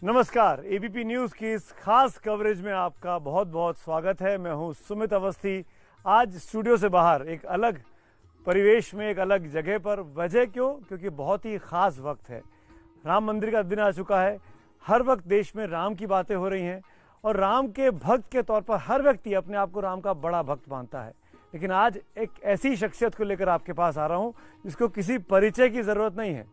नमस्कार, ABP news की इस खास कवरेज में आपका बहुत बहुत स्वागत है। मैं हूं सुमित अवस्थी। आज स्टूडियो से बाहर एक अलग परिवेश में, एक अलग जगह पर। वजह क्यों? क्योंकि बहुत ही खास वक्त है। राम मंदिर का दिन आ चुका है। हर वक्त देश में राम की बातें हो रही हैं और राम के भक्त के तौर पर हर व्यक्ति अपने आप को राम का बड़ा भक्त मानता है। लेकिन आज एक ऐसी शख्सियत को लेकर आपके पास आ रहा हूं जिसको किसी परिचय की जरूरत नहीं है,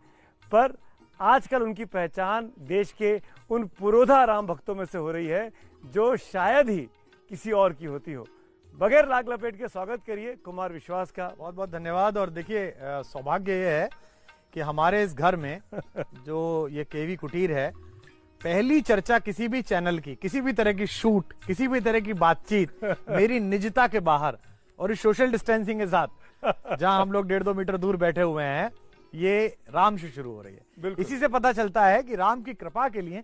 पर आजकल उनकी पहचान देश के उन पुरोधा राम भक्तों में से हो रही है जो शायद ही किसी और की होती हो। बगैर लाग लपेट के स्वागत करिए कुमार विश्वास का। बहुत बहुत धन्यवाद। और देखिए, सौभाग्य ये है कि हमारे इस घर में जो ये केवी कुटीर है, पहली चर्चा किसी भी चैनल की, किसी भी तरह की शूट, किसी भी तरह की बातचीत मेरी निजता के बाहर और इस सोशल डिस्टेंसिंग के साथ, जहां हम लोग 1.5-2 मीटर दूर बैठे हुए हैं, ये राम से शुरू हो रही है। इसी से पता चलता है कि राम की कृपा के लिए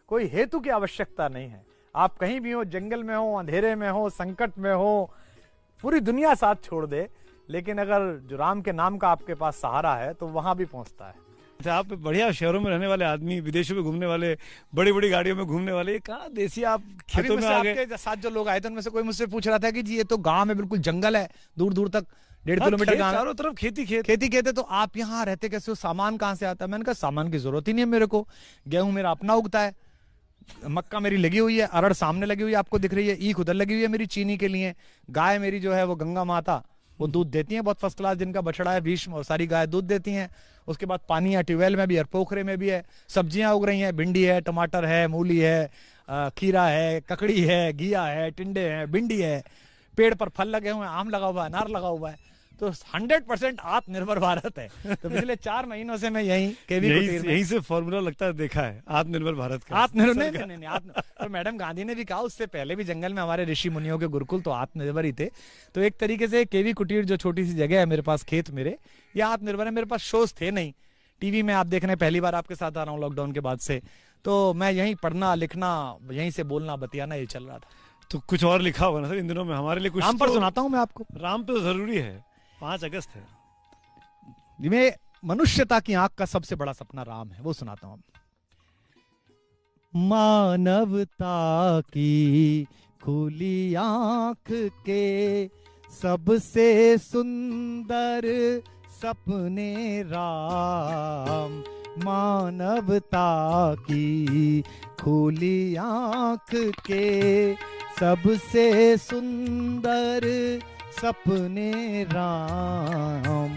कोई हेतु की आवश्यकता नहीं है। आप कहीं भी हो, जंगल में हो, अंधेरे में हो, संकट में हो, पूरी दुनिया साथ छोड़ दे, लेकिन अगर जो राम के नाम का आपके पास सहारा है तो वहां भी पहुंचता है। अच्छा, आप बढ़िया शहरों में रहने वाले आदमी, विदेशों में घूमने वाले, बड़ी बड़ी गाड़ियों में घूमने वाले, कहाँ देसी आप खेतों में आ गए? आपके साथ जो लोग आए थे उनमें से कोई मुझसे पूछ रहा था कि जी ये तो गांव में बिल्कुल जंगल है, दूर दूर तक 1.5 किलोमीटर गांव, चारों तरफ खेती खेत है, तो आप यहाँ रहते कैसे हो? सामान कहाँ से आता है? मैंने कहा सामान की जरूरत ही नहीं है मेरे को। गेहूं मेरा अपना उगता है, मक्का मेरी लगी हुई है, अरड़ सामने लगी हुई है, आपको दिख रही है, ईख उधर लगी हुई है मेरी चीनी के लिए। गाय मेरी जो है वो गंगा माता, वो दूध देती है बहुत फर्स्ट क्लास, जिनका बछड़ा है भीष्म, और सारी गाय दूध देती हैं। उसके बाद पानी है, ट्यूबवेल में भी है, पोखरे में भी है। सब्जियां उग रही हैं, भिंडी है, टमाटर है, मूली है, खीरा है, ककड़ी है, घिया है, टिंडे हैं, भिंडी है। पेड़ पर फल लगे हुए हैं, आम लगा हुआ है, अनार लगा हुआ है। तो 100% आत्मनिर्भर भारत है। तो पिछले 4 महीनों से मैं यहीं से फॉर्मूला लगता है, देखा है आत्मनिर्भर भारत का। आत्मनिर्भर नहीं। तो मैडम गांधी ने भी कहा, उससे पहले भी जंगल में हमारे ऋषि मुनियों के गुरुकुल तो आत्मनिर्भर ही थे। तो एक तरीके से केवी कुटीर, जो छोटी सी जगह है मेरे पास, खेत मेरे, ये आत्मनिर्भर है। मेरे पास शोज थे नहीं, टीवी में आप देख रहे हैं, पहली बार आपके साथ आ रहा हूँ लॉकडाउन के बाद से। तो मैं यहीं पढ़ना लिखना, यहीं से बोलना बतियाना, ये चल रहा था। तो कुछ और लिखा होगा ना सर इन दिनों में हमारे लिए? कुछ राम पर सुनाता हूँ मैं आपको। राम तो जरूरी है, 5 अगस्त है। जिसमें मनुष्यता की आंख का सबसे बड़ा सपना राम है, वो सुनाता हूं। मानवता की खुली आंख के सबसे सुंदर सपने राम। मानवता की खुली आंख के सबसे सुंदर सपने राम।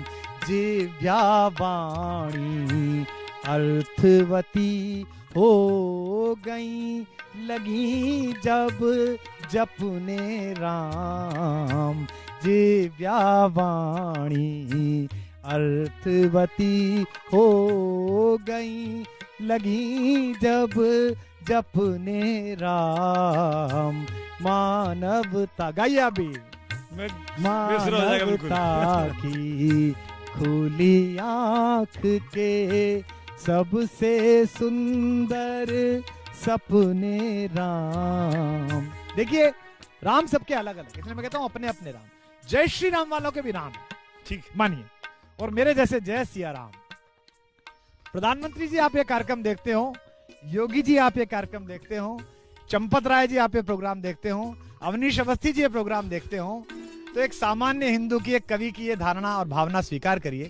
जिव्या वाणी अर्थवती हो गई, लगी जब जपने राम। जिव्या वाणी अर्थवती हो गई, लगी जब जपने राम। मानवता, गाइया भी, मानवता की खुली आंख के सबसे सुंदर सपने राम। देखिए, राम सबके अलग अलग, इसलिए मैं कहता हूं अपने अपने राम। जय श्री राम वालों के भी राम है, ठीक मानिए, और मेरे जैसे जय सिया राम। प्रधानमंत्री जी आप ये कार्यक्रम देखते हो, योगी जी आप ये कार्यक्रम देखते हो, चंपत राय जी आप ये प्रोग्राम देखते हो, अवनीश अवस्थी जी ये प्रोग्राम देखते हो, तो एक सामान्य हिंदू की, एक कवि की ये धारणा और भावना स्वीकार करिए।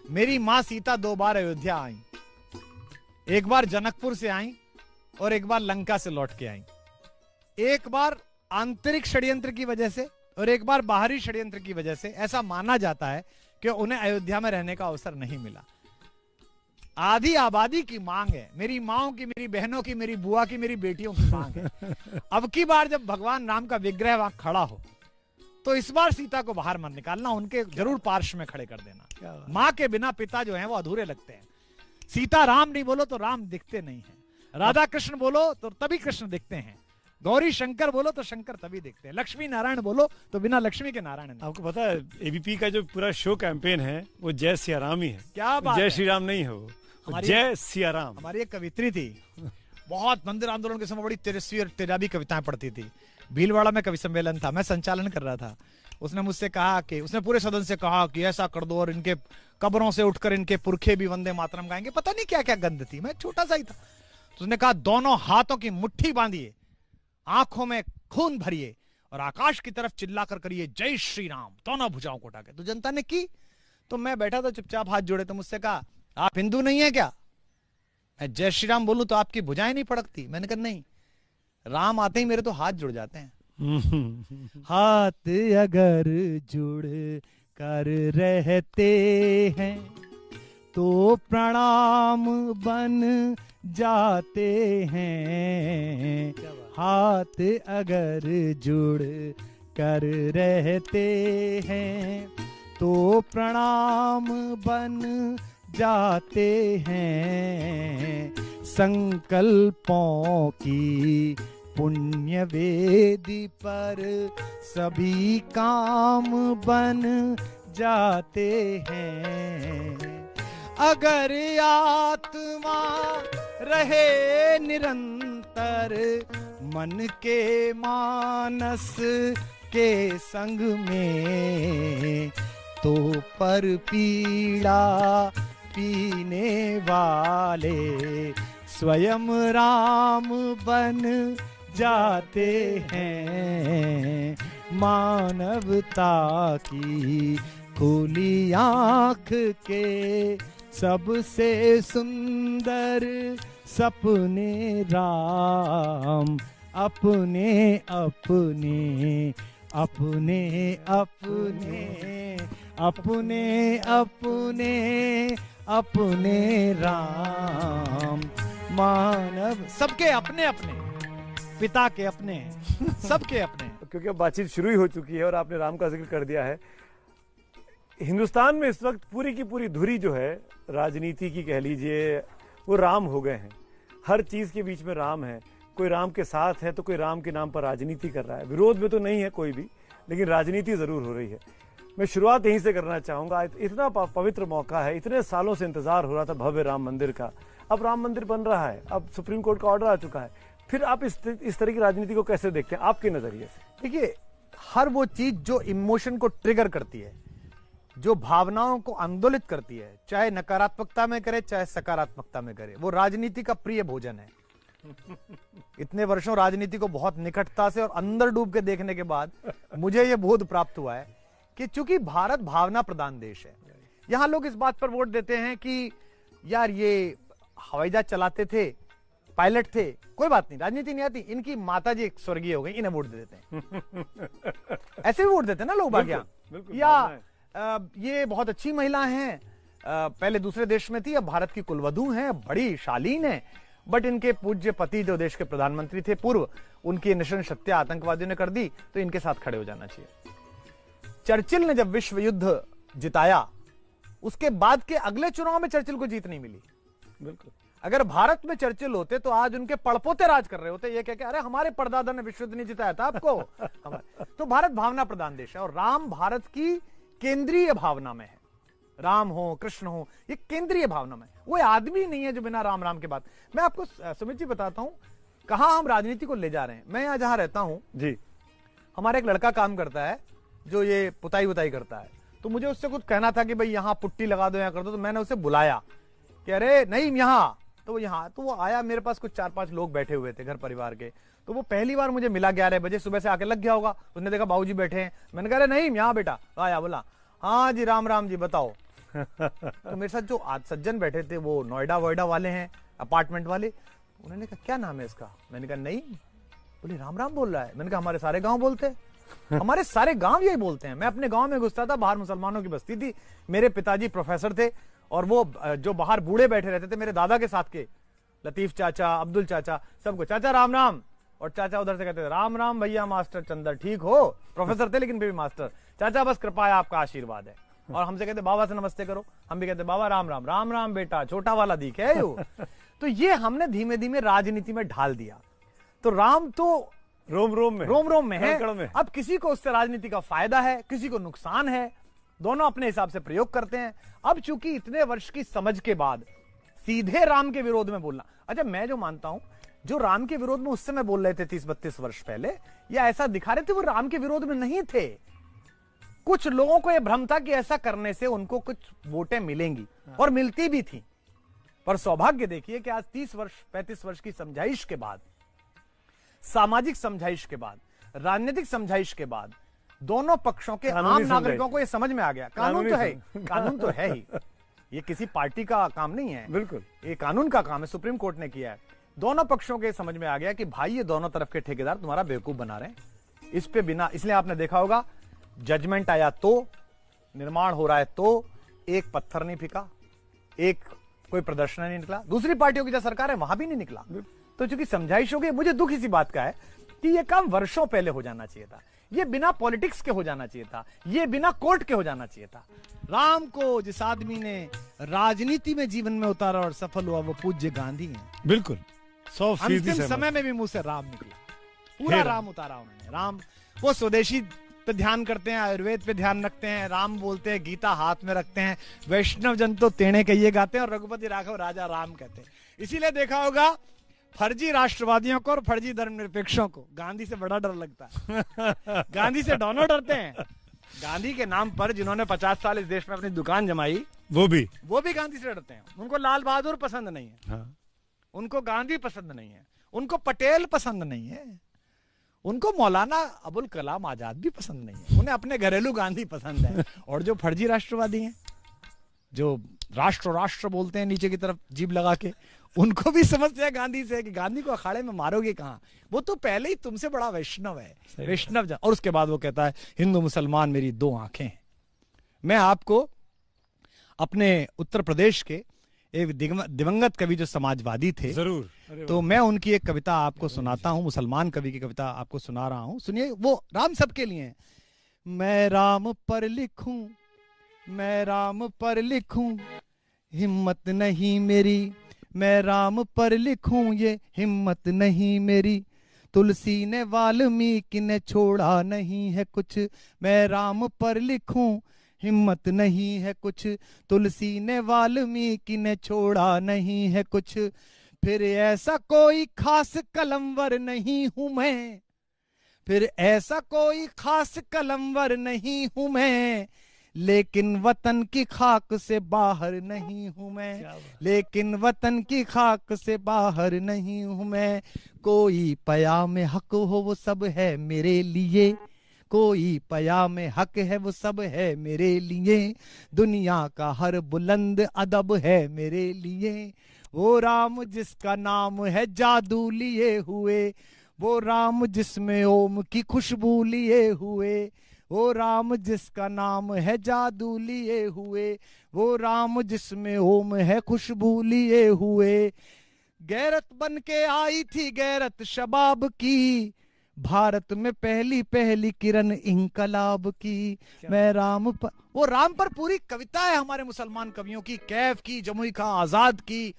मेरी माँ सीता 2 बार अयोध्या आई, एक बार जनकपुर से आई और एक बार लंका से लौट के आई। एक बार आंतरिक षड्यंत्र की वजह से और एक बार बाहरी षड्यंत्र की वजह से ऐसा माना जाता है कि उन्हें अयोध्या में रहने का अवसर नहीं मिला। आधी आबादी की मांग है, मेरी माओ की, मेरी बहनों की, मेरी बुआ की, मेरी बेटियों की मांग है। अब की बार जब भगवान राम का विग्रह वहां खड़ा हो, तो इस बार सीता को बाहर मत निकालना, उनके जरूर पार्श्व में खड़े कर देना। माँ के बिना पिता जो हैं वो अधूरे लगते हैं। सीता राम नहीं बोलो तो राम दिखते नहीं है, राधा कृष्ण बोलो तो तभी कृष्ण दिखते हैं, गौरी शंकर बोलो तो शंकर तभी दिखते हैं, लक्ष्मी नारायण बोलो तो बिना लक्ष्मी के नारायण नहीं। आपको पता है एबीपी का जो पूरा शो कैंपेन है वो जय सिया राम ही है। क्या बात, जय श्री राम नहीं है वो, जय सिया राम। हमारी एक कवित्री थी, बहुत मंदिर आंदोलन के समय बड़ी तेजस्वी और तेजाबी कविताएं पढ़ती थी। भीलवाड़ा में कवि सम्मेलन था, मैं संचालन कर रहा था। उसने मुझसे कहा कि, उसने पूरे सदन से कहा कि ऐसा कर दो और इनके कब्रों से उठकर इनके पुरखे भी वंदे मातरम गाएंगे। पता नहीं क्या क्या गंध थी, मैं छोटा सा ही था। तो उसने कहा दोनों हाथों की मुट्ठी बांधिए, आंखों में खून भरिए और आकाश की तरफ चिल्लाकर करिए जय श्री राम, दोनों भुजाओं को उठा के। तो जनता ने की। तो मैं बैठा था चुपचाप हाथ जोड़े, तो मुझसे कहा आप हिंदू नहीं है क्या? मैं जय श्री राम बोलूं तो आपकी भुजाएं नहीं फड़कती? मैंने कहा नहीं, राम आते ही मेरे तो हाथ जुड़ जाते हैं। हाथ अगर जुड़ कर रहते हैं तो प्रणाम बन जाते हैं। हाथ अगर जुड़ कर रहते हैं तो प्रणाम बन जाते हैं। संकल्पों की पुण्य वेदी पर सभी काम बन जाते हैं। अगर आत्मा रहे निरंतर मन के मानस के संग में, तो पर पीड़ा पीने वाले स्वयं राम बन जाते हैं। मानवता की खुली आँख के सबसे सुंदर सपने राम अपने अपने अपने अपने अपने अपने अपने राम। मानव सबके अपने अपने, पिता के अपने, सबके अपने। क्योंकि अब बातचीत शुरू ही हो चुकी है और आपने राम का जिक्र कर दिया है, हिंदुस्तान में इस वक्त पूरी की पूरी धुरी जो है राजनीति की कह लीजिए, वो राम हो गए हैं। हर चीज के बीच में राम है। कोई राम के साथ है तो कोई राम के नाम पर राजनीति कर रहा है। विरोध में तो नहीं है कोई भी, लेकिन राजनीति जरूर हो रही है। मैं शुरुआत यहीं से करना चाहूंगा। इतना पवित्र मौका है, इतने सालों से इंतजार हो रहा था भव्य राम मंदिर का, अब राम मंदिर बन रहा है, अब सुप्रीम कोर्ट का ऑर्डर आ चुका है। फिर आप इस तरह की राजनीति को कैसे देखते हैं आपके नजरिए से? देखिए, हर वो चीज जो इमोशन को ट्रिगर करती है, जो भावनाओं को आंदोलित करती है, चाहे नकारात्मकता में करे चाहे सकारात्मकता में करे, वो राजनीति का प्रिय भोजन है। इतने वर्षों राजनीति को बहुत निकटता से और अंदर डूब के देखने के बाद मुझे यह बोध प्राप्त हुआ है कि चूंकि भारत भावना प्रधान देश है, यहां लोग इस बात पर वोट देते हैं कि यार ये हवाई जहाज चलाते थे, पायलट थे, कोई बात नहीं, राजनीति नहीं आती, इनकी माताजी एक स्वर्गीय हो गई, इन्हें वोट दे देते हैं। ऐसे भी वोट देते हैं ना लोग बाग यहाँ। या ये बहुत अच्छी महिला हैं, पहले दूसरे देश में थी, अब भारत की कुलवधू हैं, बड़ी शालीन है, बट इनके पूज्य पति जो देश के प्रधानमंत्री थे पूर्व, उनकी निशंस हत्या आतंकवादियों ने कर दी, तो इनके साथ खड़े हो जाना चाहिए। चर्चिल ने जब विश्व युद्ध जिताया, उसके बाद के अगले चुनाव में चर्चिल को जीत नहीं मिली। बिल्कुल, अगर भारत में चर्चिल होते तो आज उनके पड़पोते राज कर रहे होते, ये कह के अरे हमारे परदादा ने विश्व युद्ध नहीं जिताया था आपको। तो भारत भावना प्रधान देश है और राम भारत की केंद्रीय भावना में है। राम हो, कृष्ण हो, ये केंद्रीय भावना में, वो आदमी नहीं है जो बिना राम राम के बात। मैं आपको सुमित जी बताता हूं कहां हम राजनीति को ले जा रहे हैं। मैं यहां जहां रहता हूं जी, हमारा एक लड़का काम करता है जो ये पुताई वुताई करता है, तो मुझे उससे कुछ कहना था कि भाई यहाँ पुट्टी लगा दो, यहाँ कर दो, तो मैंने उसे बुलाया कि अरे नहीं यहाँ, तो वो यहाँ, तो वो आया, मेरे पास कुछ 4-5 लोग बैठे हुए थे घर परिवार के, तो वो पहली बार मुझे मिला 11 बजे, सुबह से आके लग गया होगा, उसने देखा बाबूजी बैठे हैं, मैंने कहा अरे नहीं यहाँ बेटा, आया, बोला हाँ जी राम राम जी बताओ। तो मेरे साथ जो आज सज्जन बैठे थे वो नोएडा वोएडा वाले हैं, अपार्टमेंट वाले, उन्होंने कहा क्या नाम है इसका? मैंने कहा नहीं, बोले राम राम बोल रहा है। मैंने कहा हमारे सारे गांव बोलते हैं, हमारे सारे गांव यही बोलते हैं। मैं अपने गांव में घुसता था, बाहर मुसलमानों की बस्ती थी, मेरे पिताजी प्रोफेसर थे और वो जो बाहर बूढ़े बैठे रहते थे मेरे दादा के साथ के, लतीफ चाचा, अब्दुल चाचा, सबको चाचा राम राम, और चाचा उधर से कहते थे राम राम भैया मास्टर चंदर ठीक हो, प्रोफेसर थे लेकिन फिर भी मास्टर, चाचा बस कृपा है आपका आशीर्वाद है। और हमसे कहते बाबा से नमस्ते करो, हम भी कहते बाबा राम राम, राम राम बेटा छोटा वाला दिख है यू। तो ये हमने धीमे धीमे राजनीति में ढाल दिया। तो राम तो रोम रोम में है। अब किसी को उससे राजनीति का फायदा है, किसी को नुकसान है, दोनों अपने हिसाब से प्रयोग करते हैं। अब चूंकि इतने वर्ष की समझ के बाद सीधे राम के विरोध में बोलना, अच्छा मैं जो मानता हूं जो राम के विरोध में उस समय बोल रहे थे 30-32 वर्ष पहले, या ऐसा दिखा रहे थे, वो राम के विरोध में नहीं थे। कुछ लोगों को यह भ्रम था कि ऐसा करने से उनको कुछ वोटें मिलेंगी, और मिलती भी थी। पर सौभाग्य देखिए कि आज 30 वर्ष 35 वर्ष की समझाइश के बाद, सामाजिक समझाइश के बाद, राजनीतिक समझाइश के बाद दोनों पक्षों के आम नागरिकों को यह समझ में आ गया, कानून तो है, कानून तो है ही, ये किसी पार्टी का काम नहीं है, बिल्कुल ये कानून का काम है, सुप्रीम कोर्ट ने किया है। दोनों पक्षों के समझ में आ गया कि भाई ये दोनों तरफ के ठेकेदार तुम्हारा बेवकूफ बना रहे हैं। इस पे बिना, इसलिए आपने देखा होगा जजमेंट आया तो, निर्माण हो रहा है तो, एक पत्थर नहीं फेंका, एक कोई प्रदर्शन नहीं निकला, दूसरी पार्टियों की जो सरकार है वहां भी नहीं निकला। तो चूंकि समझाइश हो गई, मुझे दुख इसी बात का है कि ये काम वर्षों पहले हो जाना चाहिए था, ये बिना पॉलिटिक्स के हो जाना चाहिए था, ये बिना कोर्ट के हो जाना चाहिए था। राम को जिस आदमी ने राजनीति में जीवन में उतारा और सफल हुआ वो पूज्य गांधी हैं। बिल्कुल 100% अंतिम समय में भी मुंह से राम निकला, पूरा राम उतारा उन्होंने। राम, वो स्वदेशी पे ध्यान करते हैं, आयुर्वेद पे ध्यान रखते हैं, राम बोलते हैं, गीता हाथ में रखते हैं, वैष्णव जन तो तेणे कहिए गाते हैं और रघुपति राघव राजा राम कहते हैं। इसीलिए देखा होगा फर्जी राष्ट्रवादियों को और फर्जी धर्मनिरपेक्षों को गांधी से बड़ा डर लगता है। गांधी से दोनों डरते हैं। गांधी के नाम पर जिन्होंने 50 साल इस देश में अपनी दुकान जमाई, वो भी गांधी से डरते हैं। उनको लाल बहादुर पसंद नहीं है, हाँ। उनको गांधी पसंद नहीं है, उनको पटेल पसंद नहीं है, उनको मौलाना अबुल कलाम आजाद भी पसंद नहीं है, उन्हें अपने घरेलू गांधी पसंद है। और जो फर्जी राष्ट्रवादी हैं, जो राष्ट्र बोलते हैं नीचे की तरफ जीभ लगा के, उनको भी समस्या गांधी से है कि गांधी को अखाड़े में मारोगे कहां, वो तो पहले ही तुमसे बड़ा वैष्णव है, वैष्णव। और उसके बाद वो कहता है हिंदू मुसलमान मेरी दो आंखें हैं। मैं आपको अपने उत्तर प्रदेश के एक दिवंगत कवि जो समाजवादी थे, जरूर, तो मैं उनकी एक कविता आपको सुनाता हूं, मुसलमान कवि की कविता आपको सुना रहा हूं, सुनिए। वो राम सबके लिए है। मैं राम पर लिखूं, मैं राम पर लिखूं, हिम्मत नहीं मेरी, मैं राम पर लिखूं, ये हिम्मत नहीं मेरी, तुलसी ने वाल्मीकि ने छोड़ा नहीं है कुछ, मैं राम पर लिखूं, हिम्मत नहीं है कुछ, तुलसी ने वाल्मीकि ने छोड़ा नहीं है कुछ, फिर ऐसा कोई खास कलमवर नहीं हूं मैं, फिर ऐसा कोई खास कलमवर नहीं हूं मैं, लेकिन वतन की खाक से बाहर नहीं हूं मैं, लेकिन वतन की खाक से बाहर नहीं हूं मैं, कोई पयाम हक हो वो सब है मेरे लिए, कोई पयाम हक है वो सब है मेरे लिए, दुनिया का हर बुलंद अदब है मेरे लिए, वो राम जिसका नाम है जादू लिए हुए, वो राम जिसमें ओम की खुशबू लिए हुए, वो राम जिसका नाम है जादू लिए हुए, वो राम जिसमें ओम है खुशबू लिए हुए, गैरत बन के आई थी गैरत शबाब की, भारत में पहली पहली किरण इंकलाब की, मैं राम पर, वो राम पर पूरी कविता है हमारे मुसलमान कवियों की, कैफ की, जमुई का, आजाद की,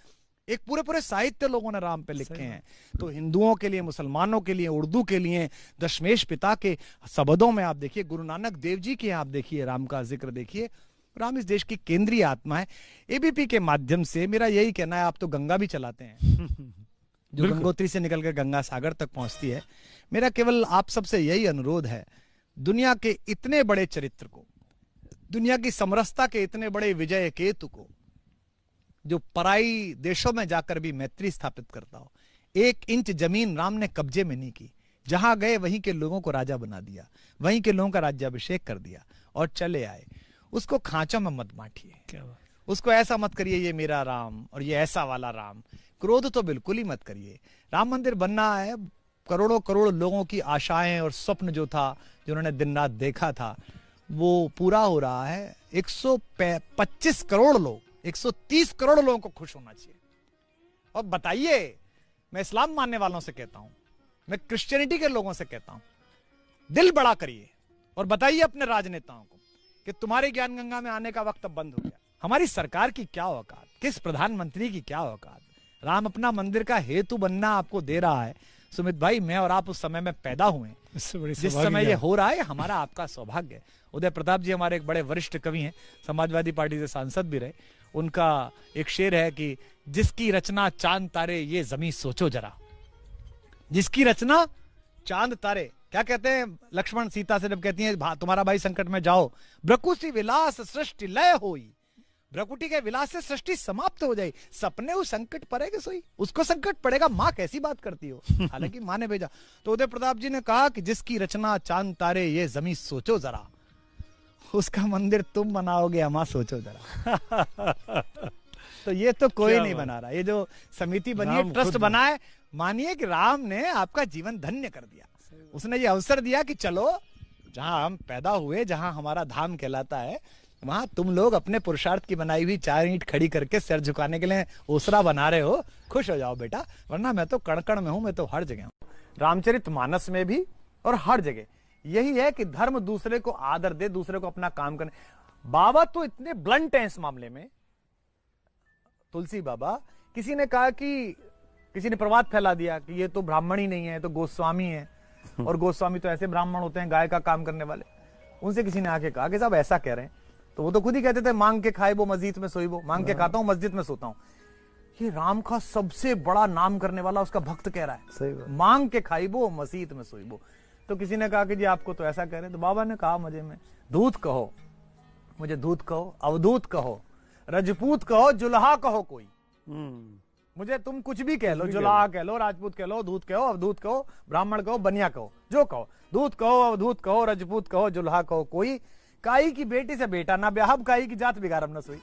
एक पूरे पूरे साहित्य लोगों ने राम पे लिखे हैं। तो हिंदुओं के लिए, मुसलमानों के लिए, उर्दू के लिए, दशमेश पिता के शब्दों में आप देखिए, गुरु नानक देव जी के आप देखिए राम का जिक्र देखिए। राम इस देश की केंद्रीय आत्मा है। एबीपी के माध्यम से मेरा यही कहना है, आप तो गंगा भी चलाते हैं जो गंगोत्री से निकलकर गंगा सागर तक पहुंचती है, मेरा केवल आप सबसे यही अनुरोध है, दुनिया के इतने बड़े चरित्र को, दुनिया की समरसता के इतने बड़े विजय केतु को, जो पराई देशों में जाकर भी मैत्री स्थापित करता हो, 1 इंच जमीन राम ने कब्जे में नहीं की, जहां गए वहीं के लोगों को राजा बना दिया, वहीं के लोगों का राज्याभिषेक कर दिया और चले आए। उसको खांचों में मत बांटिए, उसको ऐसा मत करिए ये मेरा राम और ये ऐसा वाला राम, क्रोध तो बिल्कुल ही मत करिए। राम मंदिर बनना है, करोड़ों करोड़ लोगों की आशाएं और स्वप्न जो था, जो उन्होंने दिन रात देखा था, वो पूरा हो रहा है। 125 करोड़ लोग, 130 करोड़ लोगों को खुश होना चाहिए। और बताइए, मैं इस्लाम मानने वालों से कहता हूं, मैं क्रिश्चियनिटी के लोगों से कहता हूं, दिल बड़ा करिए और बताइए अपने राजनेताओं को कि तुम्हारे ज्ञान गंगा में आने का वक्त अब बंद हो गया। हमारी सरकार की क्या औकात, किस प्रधानमंत्री की क्या औकात। राम अपना मंदिर का हेतु बनना आपको दे रहा है। सुमित भाई, मैं और आप उस समय में पैदा हुए, जिस समय ये हो रहा है, हमारा आपका सौभाग्य है। उदय प्रताप जी हमारे एक बड़े वरिष्ठ कवि हैं, समाजवादी पार्टी से सांसद भी रहे। उनका एक शेर है कि जिसकी रचना चांद तारे ये जमीन सोचो जरा, जिसकी रचना चांद तारे। क्या कहते हैं लक्ष्मण सीता से जब कहती हैं तुम्हारा भाई संकट में, जाओ ब्रकुसी विलास सृष्टि लय होई, भ्रकुटी के विलास से सृष्टि समाप्त हो जाए, सपने उस संकट पड़ेगा सोई, उसको संकट पड़ेगा। माँ कैसी बात करती हो, हालांकि माँ ने भेजा। तो उदय प्रताप जी ने कहा कि जिसकी रचना चांद तारे ये जमीन सोचो जरा, उसका मंदिर तुम बनाओगे अम्मा सोचो जरा। तो ये तो कोई नहीं बना रहा, ये जो समिति बनी है, ट्रस्ट बना है, मानिए कि राम ने आपका जीवन धन्य कर दिया। उसने ये अवसर दिया कि चलो जहां हम पैदा हुए, जहां हमारा धाम कहलाता है, वहां तुम लोग अपने पुरुषार्थ की बनाई हुई 4 ईंट खड़ी करके सिर झुकाने के लिए ओसरा बना रहे हो, खुश हो जाओ बेटा, वरना मैं तो कण कण में हूं, मैं तो हर जगह हूं। रामचरितमानस में भी और हर जगह यही है कि धर्म दूसरे को आदर दे, दूसरे को अपना काम करने। बाबा तो इतने ब्लंट हैं इस मामले में, तुलसी बाबा, किसी ने कहा कि किसी ने प्रवाद फैला दिया कि ये तो ब्राह्मण ही नहीं है, तो गोस्वामी है, और गोस्वामी तो ऐसे ब्राह्मण होते हैं गाय का काम करने वाले। उनसे किसी ने आके कहा कि साहब ऐसा कह रहे हैं, तो वो तो खुद ही कहते थे मांग के खाए वो मस्जिद में सोई वो, मांग के खाता हूं मस्जिद में सोता हूं। ये राम का सबसे बड़ा नाम करने वाला उसका भक्त कह रहा है, सही बात। मांग के खाई वो मस्जिद में सोई वो। तो किसी ने कहा कि जी आपको तो ऐसा कह रहे हैं, तो बाबा ने कहा मजे में, दूत कहो मुझे, दूत कहो, अवधूत कहो, रजपूत कहो, जुल्हा कहो, कोई मुझे तुम कुछ भी कह लो, जुल्हा कह लो, राजपूत कह लो, दूत कहो, अवधूत कहो, ब्राह्मण कहो, बनिया कहो, जो कहो, दूत कहो, अवधूत कहो, रजपूत कहो, जुल्हा कहो, कोई, काई की बेटी से बेटा ना ब्याह, काई की जात बिगाड़म न सोई।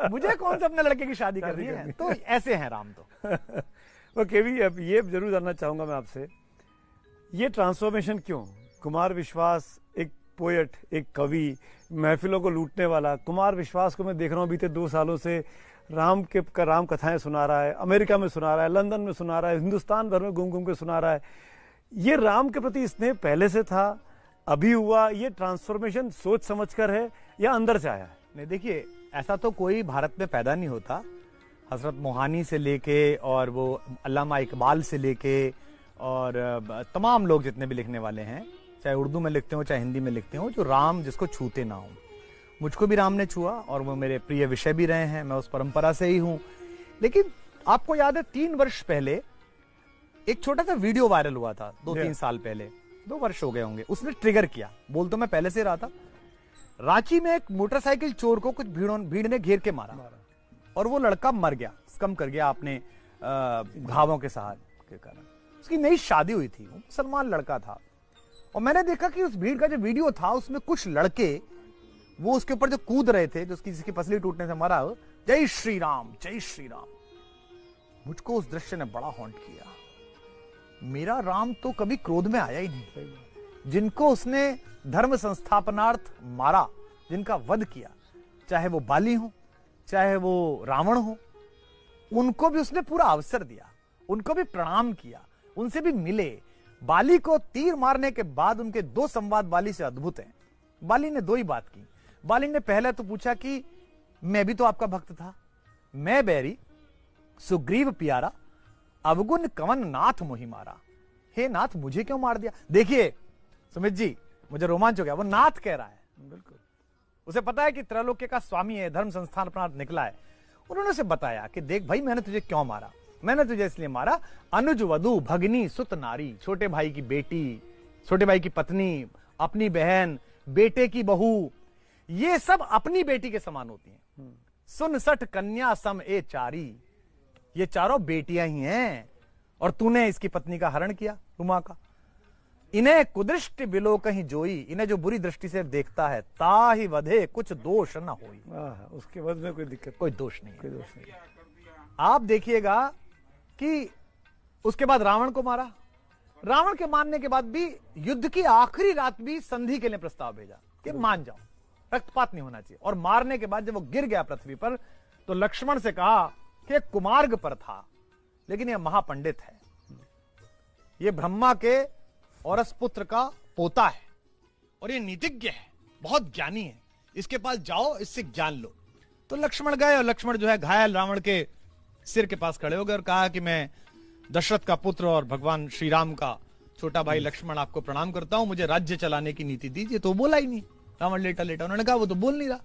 मुझे कौन से अपने लड़के की शादी करनी है। तो ऐसे हैं राम तो। ओके, भी अब ये जरूर जानना चाहूंगा मैं आपसे, ये ट्रांसफॉर्मेशन क्यों? कुमार विश्वास एक पोएट, एक कवि, महफिलों को लूटने वाला, कुमार विश्वास को मैं देख रहा हूँ बीते 2 सालों से राम कथाएं सुना रहा है, अमेरिका में सुना रहा है, लंदन में सुना रहा है, हिंदुस्तान भर में घूम घूम के सुना रहा है। ये राम के प्रति स्नेह पहले से था, अभी हुआ? ये ट्रांसफॉर्मेशन सोच समझकर है या अंदर से आया है? नहीं, देखिए ऐसा तो कोई भारत में पैदा नहीं होता। हजरत मोहानी से लेके और वो अल्लामा इकबाल से लेके और तमाम लोग जितने भी लिखने वाले हैं, चाहे उर्दू में लिखते हो चाहे हिंदी में लिखते हो, जो राम जिसको छूते ना हो। मुझको भी राम ने छुआ और वो मेरे प्रिय विषय भी रहे हैं, मैं उस परंपरा से ही हूं। लेकिन आपको याद है 3 वर्ष पहले एक छोटा सा वीडियो वायरल हुआ था, 2-3 साल पहले, 2 वर्ष हो गए होंगे, उसने ट्रिगर किया। बोल तो मैं पहले से रहा था। रांची में एक मोटरसाइकिल चोर को कुछ भीड़ ने घेर के मारा और वो लड़का मर गया, स्कम कर गया अपने घावों के सहारे के कारण। उसकी नई शादी हुई थी, मुसलमान लड़का था, और मैंने देखा कि उस भीड़ का जो वीडियो था उसमें कुछ लड़के वो उसके ऊपर जो कूद रहे थे, जो उसकी जिसकी पसली टूटने से मरा, जय श्री राम जय श्री राम। मुझको उस दृश्य ने बड़ा हॉन्ट किया। मेरा राम तो कभी क्रोध में आया ही नहीं। जिनको उसने धर्म संस्थापनार्थ मारा, जिनका वध किया, चाहे वो बाली हो चाहे वो रावण हो, उनको भी उसने पूरा अवसर दिया, उनको भी प्रणाम किया, उनसे भी मिले। बाली को तीर मारने के बाद उनके 2 संवाद बाली से अद्भुत हैं। बाली ने 2 ही बात की। बाली ने पहले तो पूछा कि मैं भी तो आपका भक्त था, मैं बैरी सुग्रीव प्यारा, अवगुण कवन नाथ मोहि मारा। हे नाथ, मुझे क्यों मार दिया? देखिए सुमित जी, मुझे रोमांच हो गया। वो नाथ कह रहा है, बिल्कुल उसे पता है कि त्रैलोक्य का स्वामी है, धर्म संस्थान अपना निकला है। उन्होंने उसे बताया कि देख भाई, मैंने तुझे क्यों मारा? मैंने तुझे इसलिए मारा, अनुज वधु भगनी सुत नारी, छोटे भाई की बेटी, छोटे भाई की पत्नी, अपनी बहन, बेटे की बहू, ये सब अपनी बेटी के समान होती हैं। सुन सठ कन्या सम ए चारी, ये चारों बेटियां ही हैं, और तूने इसकी पत्नी का हरण किया, रुमा का। इन्हें कुदृष्टि बिलो कहीं जोई, इन्हें जो बुरी दृष्टि से देखता है, ताहि वधे कुछ दोष न होई। उसके वध में कोई दिक्कत, कोई दोष नहीं, कोई दोष नहीं। आप देखिएगा कि उसके बाद रावण को मारा। रावण के मारने के बाद भी युद्ध की आखिरी रात भी संधि के लिए प्रस्ताव भेजा कि मान जाओ, रक्तपात नहीं होना चाहिए। और मारने के बाद जब वो गिर गया पृथ्वी पर, तो लक्ष्मण से कहा कि कुमार्ग पर था, लेकिन यह महापंडित है, ये ब्रह्मा के औरस पुत्र का पोता है, और ये नीतिज्ञ है, बहुत ज्ञानी है, इसके पास जाओ, इससे ज्ञान लो। तो लक्ष्मण गए, और लक्ष्मण जो है घायल रावण के सिर के पास खड़े हो गए और कहा कि मैं दशरथ का पुत्र और भगवान श्री राम का छोटा भाई लक्ष्मण आपको प्रणाम करता हूं, मुझे राज्य चलाने की नीति दीजिए। तो बोला ही नहीं, रावण लेटा लेटा। उन्होंने कहा वो तो बोल नहीं रहा।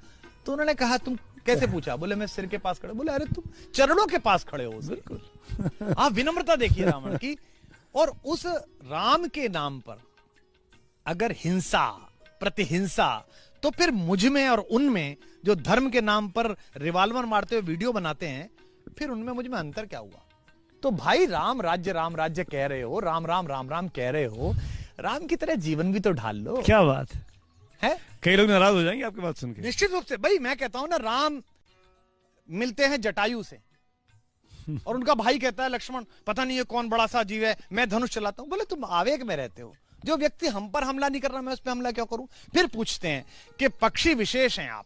तो उन्होंने कहा तुम कैसे पूछा? बोले मैं सिर के पास खड़े। बोले अरे तुम चरणों के पास खड़े हो। बिल्कुल आप विनम्रता देखिए रावण की। और उस राम के नाम पर अगर हिंसा, प्रतिहिंसा, तो फिर मुझ में और उनमें जो धर्म के नाम पर रिवाल्वर मारते हुए वीडियो बनाते हैं, फिर उनमें मुझ में अंतर क्या हुआ? तो भाई राम राज्य कह रहे हो, राम राम कह रहे हो, राम की तरह जीवन भी तो ढाल लो। क्या बात है? कई लोग नाराज हो जाएंगे आपकी बात सुन के। निश्चित रूप से भाई, मैं कहता हूं ना, राम मिलते हैं जटायु से और उनका भाई कहता है लक्ष्मण पता नहीं ये कौन बड़ा सा जीव है, मैं धनुष चलाता हूं। बोले तुम आवेग में रहते हो, जो व्यक्ति हम पर हमला नहीं कर रहा मैं उस पर हमला क्यों करूं? फिर पूछते हैं कि पक्षी विशेष हैं आप,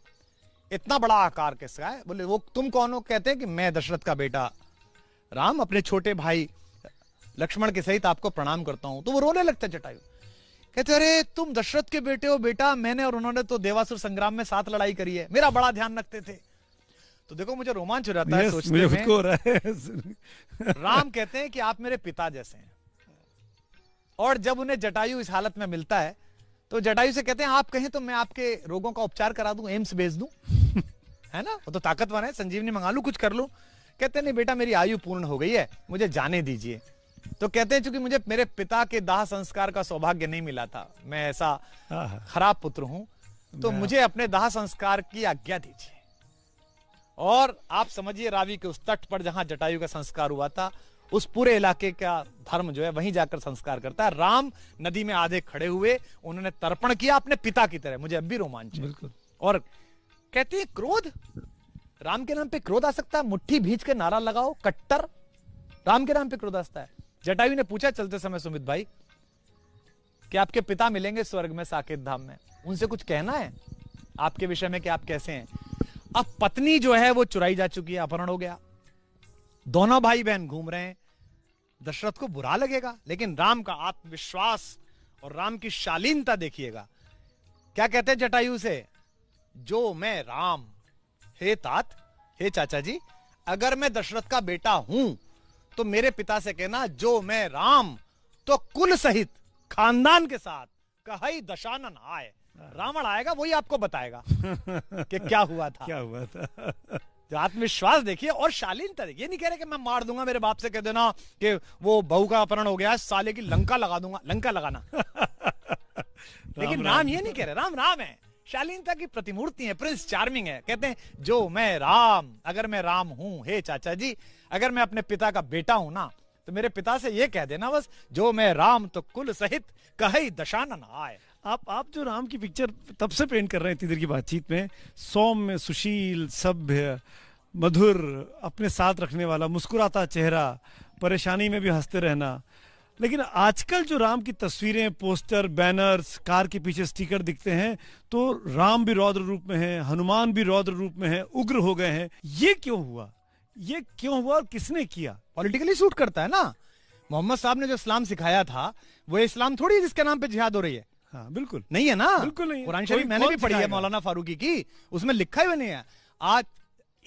इतना बड़ा आकार किसका है? बोले वो तुम कौन हो? कहते हैं कि मैं दशरथ का बेटा राम अपने छोटे भाई लक्ष्मण के सहित आपको प्रणाम करता हूं। तो वो रोने लगता है जटायु, कहते अरे तुम दशरथ के बेटे हो बेटा, मैंने और उन्होंने तो देवासुर संग्राम में साथ लड़ाई करी है, मेरा बड़ा ध्यान रखते थे। तो देखो मुझे रोमांच हो जाता है सोचते मुझे हो रहा है। राम कहते हैं कि आप मेरे पिता जैसे हैं। और जब उन्हें जटायु इस हालत में मिलता है तो जटायु से कहते हैं आप कहें तो मैं आपके रोगों का उपचार करा दूं, एम्स भेज दूं। है ना, वो तो ताकतवर है, संजीवनी मंगा लूं, कुछ कर लूं। कहते नहीं बेटा मेरी आयु पूर्ण हो गई है, मुझे जाने दीजिए। तो कहते हैं चूंकि मुझे मेरे पिता के दाह संस्कार का सौभाग्य नहीं मिला था, मैं ऐसा खराब पुत्र हूं, तो मुझे अपने दाह संस्कार की आज्ञा दीजिए। और आप समझिए रावी के उस तट पर जहां जटायु का संस्कार हुआ था, उस पूरे इलाके का धर्म जो है वहीं जाकर संस्कार करता है। राम नदी में आधे खड़े हुए, उन्होंने तर्पण किया अपने पिता की तरह। मुझे अब भी रोमांच है। बिल्कुल। और कहते हैं क्रोध, राम के नाम पे क्रोध आ सकता है? मुट्ठी भींच के नारा लगाओ कट्टर, राम के नाम पे क्रोध आता है। जटायु ने पूछा चलते समय सुमित भाई कि आपके पिता मिलेंगे स्वर्ग में साकेत धाम में, उनसे कुछ कहना है आपके विषय में कि आप कैसे हैं? अब पत्नी जो है वो चुराई जा चुकी है, अपहरण हो गया, दोनों भाई बहन घूम रहे हैं, दशरथ को बुरा लगेगा, लेकिन राम का आत्मविश्वास और राम की शालीनता देखिएगा। क्या कहते हैं जटायु से? जो मैं राम, हे तात, हे चाचा जी, अगर मैं दशरथ का बेटा हूं तो मेरे पिता से कहना जो मैं राम तो कुल सहित खानदान के साथ कहीं दशानन आए। रावण आएगा वही आपको बताएगा कि क्या हुआ था, क्या हुआ था। जो आत्मविश्वास देखिए और शालीनता देखिए। ये नहीं कह रहे कि मैं मार दूंगा, मेरे बाप से कह देना कि वो बहू का अपहरण हो गया, साले की लंका लगा दूंगा, लंका लगाना। लेकिन राम ये नहीं कह रहे, राम राम है, शालीनता की प्रतिमूर्ति है, प्रिंस चार्मिंग है। कहते हैं जो मैं राम, अगर मैं राम हूं, हे चाचा जी, अगर मैं अपने पिता का बेटा हूं ना, तो मेरे पिता से ये कह देना बस, जो मैं राम तो कुल सहित कहीं दशानन आए। आप जो राम की पिक्चर तब से पेंट कर रहे हैं इतनी देर की बातचीत में, सौम्य, सुशील, सभ्य, मधुर, अपने साथ रखने वाला, मुस्कुराता चेहरा, परेशानी में भी हंसते रहना। लेकिन आजकल जो राम की तस्वीरें, पोस्टर, बैनर्स, कार के पीछे स्टिकर दिखते हैं, तो राम भी रौद्र रूप में है, हनुमान भी रौद्र रूप में है, उग्र हो गए हैं। ये क्यों हुआ? ये क्यों हुआ और किसने किया? पॉलिटिकली सूट करता है ना। मोहम्मद साहब ने जो इस्लाम सिखाया था वो इस्लाम थोड़ी है जिसके नाम पे जिहाद हो रही है। हाँ बिल्कुल नहीं है ना, बिल्कुल नहीं। कुरान शरीफ मैंने भी पढ़ी है मौलाना फारूकी की, उसमें लिखा ही नहीं है। आज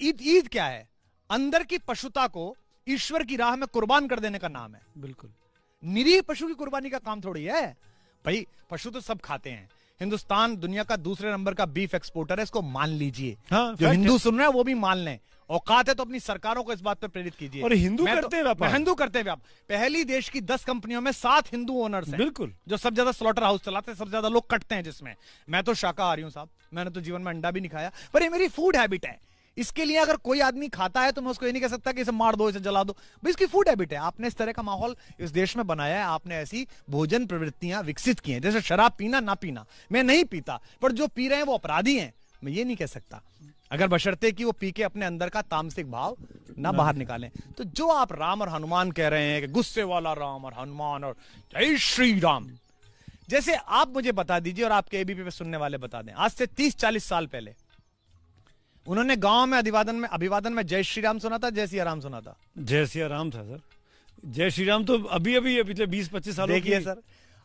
ईद क्या है? अंदर की पशुता को ईश्वर की राह में कुर्बान कर देने का नाम है। बिल्कुल, निरीह पशु की कुर्बानी का काम थोड़ी है भाई। पशु तो सब खाते हैं, हिंदुस्तान दुनिया का दूसरे नंबर का बीफ एक्सपोर्टर है, इसको मान लीजिए। हाँ, जो हिंदू सुन रहे हैं वो भी मान लें, औकात है तो अपनी सरकारों को इस बात पर प्रेरित कीजिए। और हिंदू करते हैं व्यापार, हिंदू करते हैं व्यापार। पहली देश की 10 कंपनियों में 7 हिंदू ओनर्स हैं, बिल्कुल, जो सब ज्यादा स्लॉटर हाउस चलाते हैं, सबसे ज्यादा लोग कटते हैं जिसमें। मैं तो शाकाहारी हूं साहब, मैंने तो जीवन में अंडा भी नहीं खाया, पर ये मेरी फूड हैबिट है। इसके लिए अगर कोई आदमी खाता है तो मैं उसको ये नहीं कह सकता कि इसे मार दो, इसे जला दो भाई, इसकी फूड हैबिट है। आपने इस तरह का माहौल इस देश में बनाया है, आपने ऐसी भोजन प्रवृत्तियां विकसित की हैं, जैसे शराब पीना ना पीना। मैं नहीं पीता, पर जो पी रहे हैं वो अपराधी हैं, मैं ये नहीं कह सकता, अगर बशर्ते कि वो पी के अपने अंदर का तामसिक भाव ना बाहर निकालें। तो जो आप राम और हनुमान कह रहे हैं कि गुस्से वाला राम और हनुमान और जय श्री राम, जैसे आप मुझे बता दीजिए और आपके एबीपी पे सुनने वाले बता दें, आज से 30-40 साल पहले उन्होंने गांव में अभिवादन में जय श्री राम सुना था, जय सिया राम सुना था? जय सिया राम था सर। जय श्री राम तो अभी पिछले 20-25 सालों देखिए सर,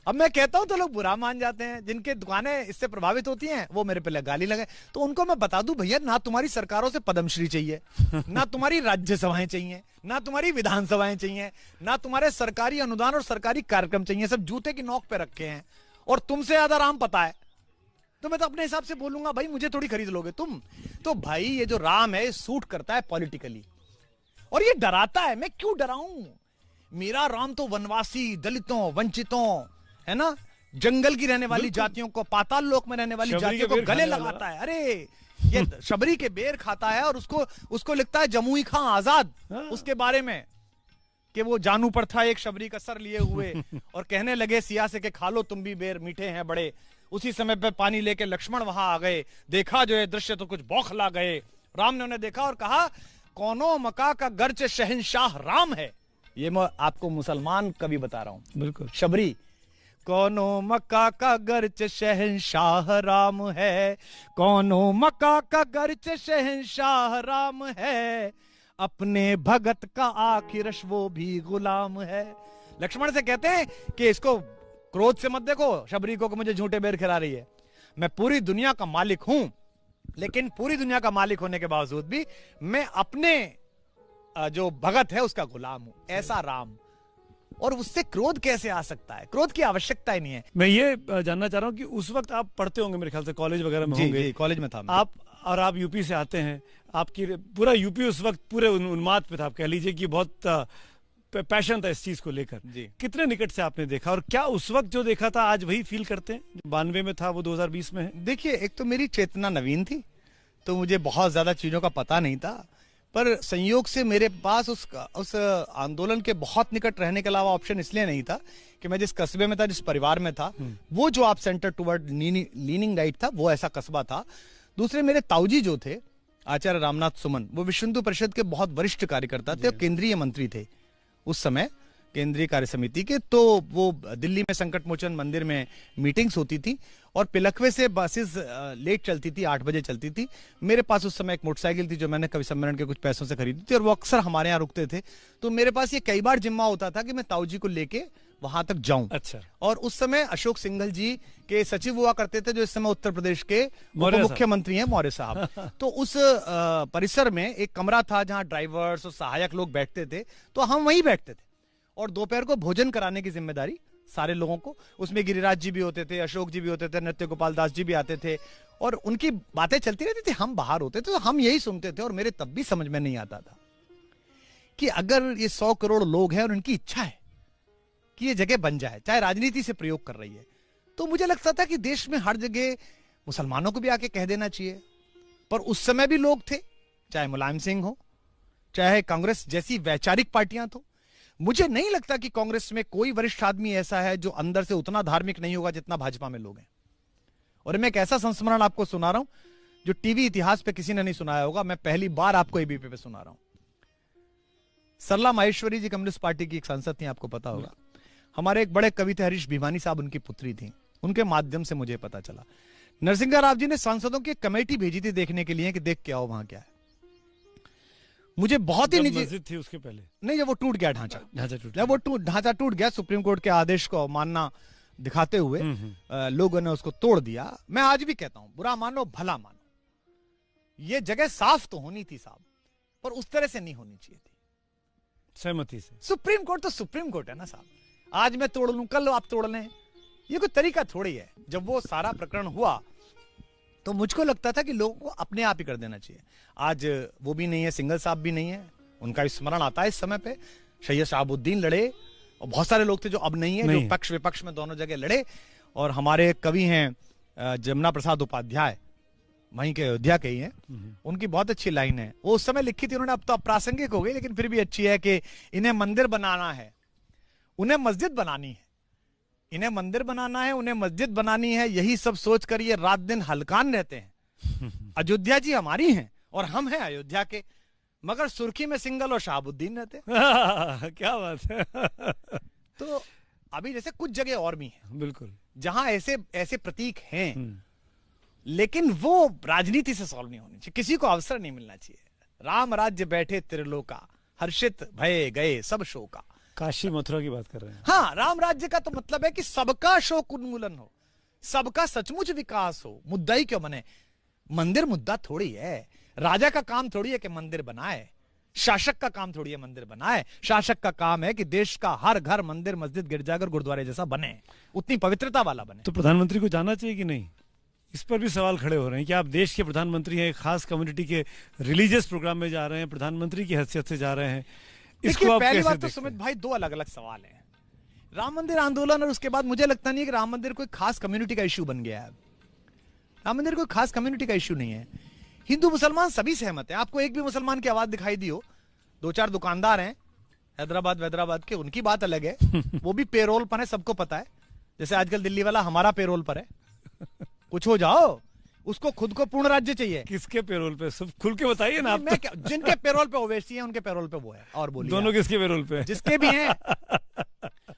अब मैं कहता हूं तो लोग बुरा मान जाते हैं। जिनके दुकानें इससे प्रभावित होती हैं वो मेरे पे गाली लगे, तो उनको मैं बता दूं भैया, ना तुम्हारी सरकारों से पद्मश्री चाहिए, ना तुम्हारी राज्यसभाएं चाहिए, ना तुम्हारी विधानसभाएं चाहिए, ना तुम्हारे सरकारी अनुदान और सरकारी कार्यक्रम चाहिए, सब जूते की नोक पे रखे हैं। और तुमसे ज्यादा राम पता है तो मैं तो अपने हिसाब से बोलूंगा भाई, मुझे थोड़ी खरीद लोगे तुम। तो भाई ये जो राम है सूट करता है पॉलिटिकली, और ये डराता है। मैं क्यों डराऊं? मेरा राम तो वनवासी, दलितों, वंचितों, है ना, जंगल की रहने वाली जातियों को, पाताल लोक में रहने वाली शबरी जातियों के को बेर गले खाने वाला। लगाता है। अरे ये शबरी के बेर खाता है और उसको लिखता है जमुई खां आजाद हाँ। उसके बारे में कि वो जानू पर था एक शबरी का सर लिए हुए और कहने लगे सिया से कि खा लो तुम भी बेर मीठे हैं बड़े। उसी समय पे पानी लेके लक्ष्मण वहां आ गए, देखा जो है दृश्य तो कुछ बौखला गए। राम ने उन्हें देखा और कहा कौनो मका का गर्च शहंशाह राम है। ये मैं आपको मुसलमान कवि बता रहा हूं। बिल्कुल। शबरी, कौनो मक्का का गर्च शहंशाह राम है, कौनो मक्का का गर्च शहंशाह राम है, अपने भगत का आखिरश वो भी गुलाम है। लक्ष्मण से कहते हैं कि इसको क्रोध से मत देखो शबरी को कि मुझे झूठे बेर खिला रही है। मैं पूरी दुनिया का मालिक हूं, लेकिन पूरी दुनिया का मालिक होने के बावजूद भी मैं अपने जो भगत है उसका गुलाम हूं। ऐसा राम। और उससे क्रोध कैसे आ सकता है? क्रोध की आवश्यकता ही नहीं है। मैं ये जानना चाह रहा हूँ कि उस वक्त आप पढ़ते होंगे, मेरे ख्याल से कॉलेज वगैरह में होंगे। कॉलेज में था मैं। आप यूपी से आते हैं, आपकी पूरा यूपी उस वक्त पूरे उन्माद पे था। आप कह लीजिए कि बहुत पैशन था इस चीज को लेकर। जी। कितने निकट से आपने देखा और क्या उस वक्त जो देखा था आज वही फील करते हैं? 92 में था वो 2020 में है। देखिए, एक तो मेरी चेतना नवीन थी, तो मुझे बहुत ज्यादा चीजों का पता नहीं था, पर संयोग से मेरे पास उस आंदोलन के बहुत निकट रहने के अलावा ऑप्शन इसलिए नहीं था कि मैं जिस कस्बे में था, जिस परिवार में था, वो जो आप सेंटर टुवर्ड लीनिंग राइट था, वो ऐसा कस्बा था। दूसरे मेरे ताऊजी जो थे आचार्य रामनाथ सुमन, वो विश्व हिंदू परिषद के बहुत वरिष्ठ कार्यकर्ता थे और केंद्रीय मंत्री थे उस समय, केंद्रीय कार्य समिति के। तो वो दिल्ली में संकट मोचन मंदिर में मीटिंग्स होती थी और पिलखवे से बसेस लेट चलती थी, 8 बजे चलती थी। मेरे पास उस समय एक मोटरसाइकिल थी जो मैंने कवि सम्मेलन के कुछ पैसों से खरीदी थी और वो अक्सर हमारे यहाँ रुकते थे। तो मेरे पास ये कई बार जिम्मा होता था कि मैं ताऊजी को लेके वहां तक जाऊं। अच्छा। और उस समय अशोक सिंघल जी के सचिव हुआ करते थे, जो इस समय उत्तर प्रदेश के मुख्यमंत्री हैं, मौर्य साहब। तो उस परिसर में एक कमरा था जहां ड्राइवर्स और सहायक लोग बैठते थे, तो हम वहीं बैठते थे और दोपहर को भोजन कराने की जिम्मेदारी सारे लोगों को। उसमें गिरिराज जी भी होते थे, अशोक जी भी होते थे, नृत्य गोपाल दास जी भी आते थे और उनकी बातें चलती रहती थी। हम बाहर होते थे तो हम यही सुनते थे और मेरे तब भी समझ में नहीं आता था कि अगर ये 100 करोड़ लोग हैं और उनकी इच्छा है कि ये जगह बन जाए, चाहे राजनीति से प्रयोग कर रही है, तो मुझे लगता था कि देश में हर जगह मुसलमानों को भी आके कह देना चाहिए। पर उस समय भी लोग थे, चाहे मुलायम सिंह हो, चाहे कांग्रेस जैसी वैचारिक पार्टियां तो। मुझे नहीं लगता कि कांग्रेस में कोई वरिष्ठ आदमी ऐसा है जो अंदर से उतना धार्मिक नहीं होगा जितना भाजपा में लोग हैं। और मैं एक ऐसा संस्मरण आपको सुना रहा हूं जो टीवी इतिहास पे किसी ने नहीं सुनाया होगा, मैं पहली बार आपको एबीपी पे सुना रहा हूं। सरला माहेश्वरी जी कम्युनिस्ट पार्टी की एक सांसद थी, आपको पता होगा। हमारे एक बड़े कवि थे हरीश भिवानी साहब, उनकी पुत्री थी। उनके माध्यम से मुझे पता चला नरसिंह राव जी ने सांसदों की कमेटी भेजी थी देखने के लिए कि देख के आओ वहां क्या है। मुझे बहुत ही निजी मस्जिद थी उसके पहले नहीं, जब वो टूट गया ढांचा टूट जब वो ढांचा टूट गया, सुप्रीम कोर्ट के आदेश को मानना दिखाते हुए लोगों ने उसको तोड़ दिया। मैं आज भी कहता हूं, बुरा मानो भला मानो, ये जगह साफ तो होनी थी साहब, पर उस तरह से नहीं होनी चाहिए थी, सहमति से। सुप्रीम कोर्ट तो सुप्रीम कोर्ट है ना साहब। आज मैं तोड़ लूं, कल आप तोड़ लें, ये कोई तरीका थोड़ी है। जब वो सारा प्रकरण हुआ तो मुझको लगता था कि लोगों को अपने आप ही कर देना चाहिए। आज वो भी नहीं है, सिंघल साहब भी नहीं है, उनका स्मरण आता है इस समय पे। सैयद शहाबुद्दीन लड़े और बहुत सारे लोग थे जो अब नहीं है, जो पक्ष विपक्ष में दोनों जगह लड़े। और हमारे कवि हैं जमुना प्रसाद उपाध्याय, वहीं के अयोध्या के ही हैं, उनकी बहुत अच्छी लाइन है, वो उस समय लिखी थी उन्होंने, अब तो अप्रासंगिक हो गई लेकिन फिर भी अच्छी है कि इन्हें मंदिर बनाना है, उन्हें मस्जिद बनानी है, इन्हें मंदिर बनाना है, उन्हें मस्जिद बनानी है, यही सब सोचकर ये रात दिन हलकान रहते हैं। अयोध्या जी हमारी हैं और हम हैं अयोध्या के, मगर सुर्खी में सिंघल और शहाबुद्दीन रहते। क्या बात है। तो अभी जैसे कुछ जगह और भी हैं बिल्कुल, जहां ऐसे ऐसे प्रतीक हैं, लेकिन वो राजनीति से सॉल्व नहीं होनी चाहिए, किसी को अवसर नहीं मिलना चाहिए। राम राज्य बैठे त्रिलोका, हर्षित भये गए सब शोका। काशी मथुरा की बात कर रहे हैं। हाँ, राम राज्य का तो मतलब है कि सबका शोक उन्मूलन हो, सबका सचमुच विकास हो। मुद्दा ही क्यों बने? मंदिर मुद्दा थोड़ी है, राजा का काम थोड़ी है कि मंदिर बनाए, शासक का काम थोड़ी है मंदिर बनाए। शासक का काम है कि देश का हर घर मंदिर, मस्जिद, गिरजाघर, गुरुद्वारे जैसा बने, उतनी पवित्रता वाला बने। तो प्रधानमंत्री को जाना चाहिए कि नहीं? इस पर भी सवाल खड़े हो रहे हैं कि आप देश के प्रधानमंत्री हैं, एक खास कम्युनिटी के रिलीजियस प्रोग्राम में जा रहे हैं, प्रधानमंत्री की हैसियत से जा रहे हैं। इसको आप पहली कैसे बात तो देखते सुमित हैं? भाई, दो अलग अलग सवाल हैं। राम मंदिर आंदोलन और उसके बाद मुझे लगता नहीं है कि राम मंदिर कोई खास कम्युनिटी का इश्यू बन गया है। राम मंदिर कोई खास कम्युनिटी का इश्यू नहीं है। हिंदू मुसलमान सभी सहमत है। आपको एक भी मुसलमान की आवाज दिखाई दी हो? 2-4 दुकानदार हैं हैदराबाद के, उनकी बात अलग है। वो भी पेरोल पर है, सबको पता है। जैसे आजकल दिल्ली वाला हमारा पेरोल पर है। कुछ हो जाओ, उसको खुद को पूर्ण राज्य चाहिए। किसके पेरोल पे? सब खुल के बताइए ना आप। मैं जिनके पेरोल पे ओवैसी है उनके पेरोल पे वो है। और बोलिए दोनों किसके पेरोल पे? जिसके भी हैं।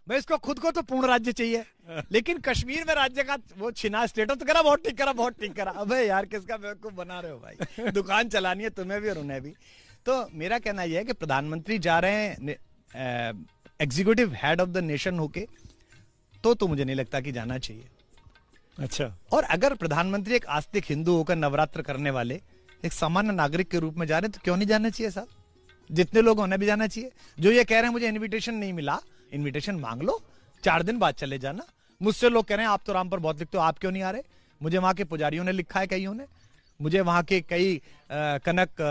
मैं इसको खुद को तो पूर्ण राज्य चाहिए, लेकिन कश्मीर में राज्य का वो छिना स्टेटस तो करा, बहुत ठीक करा। अबे यार किसका बेवकूफ बना रहे हो भाई? दुकान चलानी है तुम्हें भी और उन्हें भी। तो मेरा कहना यह है कि प्रधानमंत्री जा रहे हैं executive head of the nation होके, तो मुझे नहीं लगता कि जाना चाहिए। अच्छा। और अगर प्रधानमंत्री एक आस्तिक हिंदू होकर नवरात्र करने वाले एक सामान्य नागरिक के रूप में जा रहे हैं, तो क्यों नहीं जाना चाहिए साहब? जितने लोग उन्हें भी जाना चाहिए। जो ये कह रहे हैं मुझे इनविटेशन नहीं मिला, इनविटेशन मांग लो, 4 दिन बाद चले जाना। मुझसे लोग कह रहे हैं आप तो राम पर बहुत लिखते हो, आप क्यों नहीं आ रहे? मुझे वहां के पुजारियों ने लिखा है, कईयों ने, मुझे वहां के कई कनक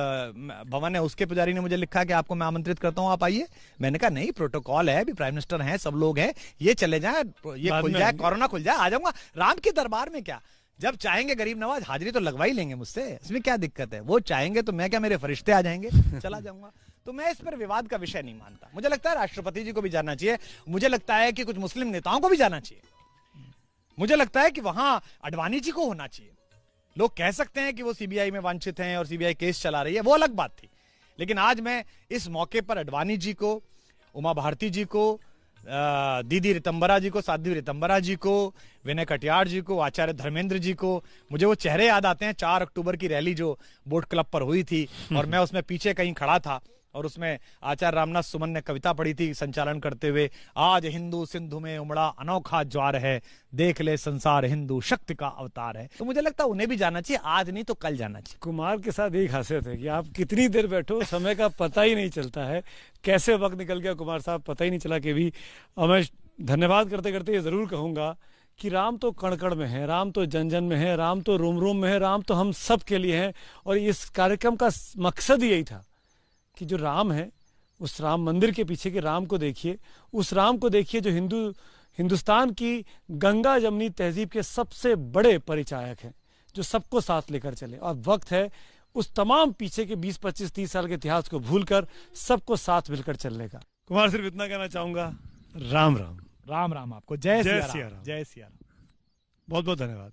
भवन है उसके पुजारी ने मुझे लिखा है कि आपको मैं आमंत्रित करता हूं, आप आइए। मैंने कहा नहीं, प्रोटोकॉल है, अभी प्राइम मिनिस्टर हैं, सब लोग हैं, ये चले जाए, ये खुल जाए, कोरोना खुल जाए, आ जाऊंगा। राम के दरबार में क्या, जब चाहेंगे गरीब नवाज हाजिरी तो लगवा ही लेंगे मुझसे, इसमें क्या दिक्कत है? वो चाहेंगे तो मैं क्या, मेरे फरिश्ते आ जाएंगे, चला जाऊंगा। तो मैं इस पर विवाद का विषय नहीं मानता। मुझे लगता है राष्ट्रपति जी को भी जाना चाहिए, मुझे लगता है कि कुछ मुस्लिम नेताओं को भी जाना चाहिए, मुझे लगता है कि वहां अडवाणी जी को होना चाहिए। लोग कह सकते हैं कि वो सीबीआई में वांछित हैं और सीबीआई केस चला रही है, वो अलग बात थी। लेकिन आज मैं इस मौके पर अडवाणी जी को, उमा भारती जी को, दीदी रितंबरा जी को, साध्वी रितंबरा जी को, विनय कटियार जी को, आचार्य धर्मेंद्र जी को, मुझे वो चेहरे याद आते हैं 4 अक्टूबर की रैली जो बोट क्लब पर हुई थी और मैं उसमें पीछे कहीं खड़ा था और उसमें आचार्य रामनाथ सुमन ने कविता पढ़ी थी संचालन करते हुए, आज हिंदू सिंधु में उमड़ा अनोखा ज्वार है, देख ले संसार हिंदू शक्ति का अवतार है। तो मुझे लगता है उन्हें भी जाना चाहिए, आज नहीं तो कल जाना चाहिए। कुमार के साथ एक खासियत है कि आप कितनी देर बैठो समय का पता ही नहीं चलता है, कैसे वक्त निकल गया कुमार साहब पता ही नहीं चला। कि भी और मैं धन्यवाद करते करते ये जरूर कहूंगा कि राम तो कण कण में है, राम तो जन जन में है, राम तो रोम रोम में है, राम तो हम सब के लिए है। और इस कार्यक्रम का मकसद यही था कि जो राम है, उस राम मंदिर के पीछे के राम को देखिए, उस राम को देखिए जो हिंदुस्तान की गंगा जमनी तहजीब के सबसे बड़े परिचायक हैं, जो सबको साथ लेकर चले। और वक्त है उस तमाम पीछे के 20, 25, 30 साल के इतिहास को भूलकर सबको साथ मिलकर चलने का। कुमार सिर्फ इतना कहना चाहूंगा, राम राम। राम राम आपको। जय सिया राम। बहुत बहुत धन्यवाद।